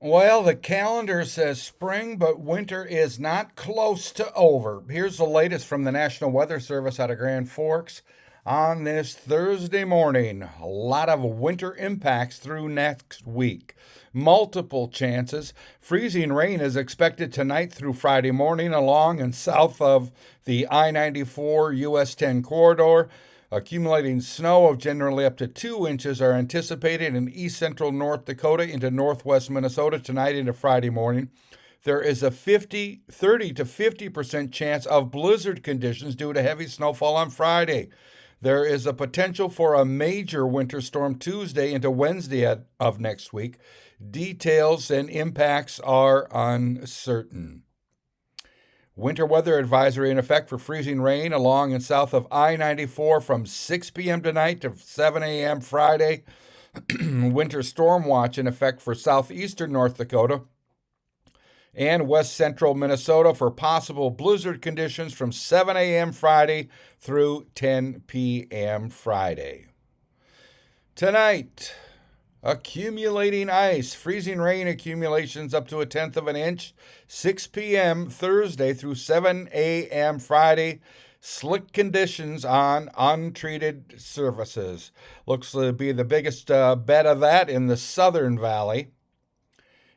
Well, the calendar says spring, but winter is not close to over. Here's the latest from the National Weather Service out of Grand Forks. On this Thursday morning, a lot of winter impacts through next week. Multiple chances. Freezing rain is expected tonight through Friday morning along and south of the I 94 US 10 corridor. Accumulating snow of generally up to 2 inches are anticipated in east central North Dakota into northwest Minnesota tonight into Friday morning. There is a 30 to 50% chance of blizzard conditions due to heavy snowfall on Friday. There is a potential for a major winter storm Tuesday into Wednesday of next week. Details and impacts are uncertain. Winter weather advisory in effect for freezing rain along and south of I 94 from 6 p.m. tonight to 7 a.m. Friday. Winter storm watch in effect for southeastern North Dakota and west central Minnesota for possible blizzard conditions from 7 a.m. Friday through 10 p.m. Friday. Tonight, accumulating ice, freezing rain accumulations up to a tenth of an inch, 6 p.m. Thursday through 7 a.m. Friday. Slick conditions on untreated surfaces. Looks to be the biggest bed of that in the Southern Valley.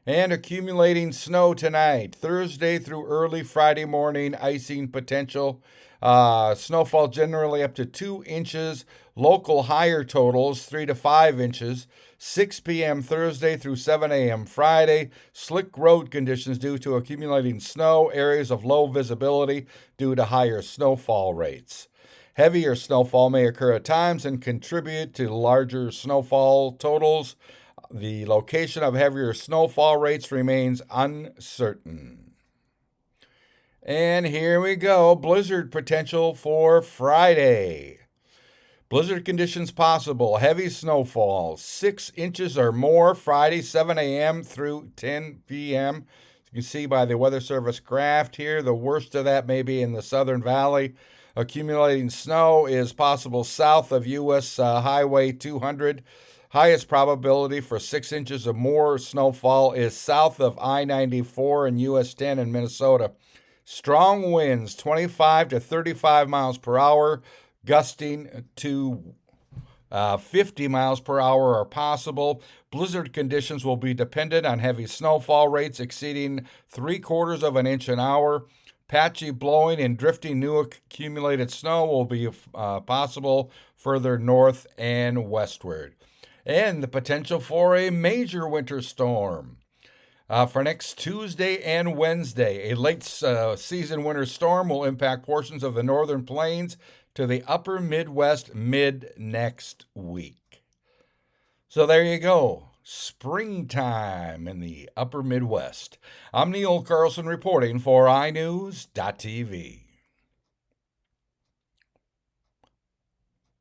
And accumulating snow tonight, Thursday through early Friday morning, icing potential. Snowfall generally up to 2 inches. Local higher totals 3 to 5 inches. 6 p.m. Thursday through 7 a.m. Friday. Slick road conditions due to accumulating snow. Areas of low visibility due to higher snowfall rates. Heavier snowfall may occur at times and contribute to larger snowfall totals. The location of heavier snowfall rates remains uncertain. And here we go, blizzard potential for Friday. Blizzard conditions possible, heavy snowfall, 6 inches or more Friday, 7 a.m. through 10 p.m. You can see by the Weather Service graph here, the worst of that may be in the Southern Valley. Accumulating snow is possible south of U.S. Highway 200. Highest probability for 6 inches or more snowfall is south of I 94 and US 10 in Minnesota. Strong winds, 25 to 35 miles per hour, gusting to 50 miles per hour are possible. Blizzard conditions will be dependent on heavy snowfall rates exceeding 3/4 of an inch an hour. Patchy blowing and drifting new accumulated snow will be possible further north and westward. And the potential for a major winter storm. For next Tuesday and Wednesday, a late season winter storm will impact portions of the northern plains to the upper Midwest mid next week. So there you go. Springtime in the upper Midwest. I'm Neil Carlson reporting for iNewZ.TV.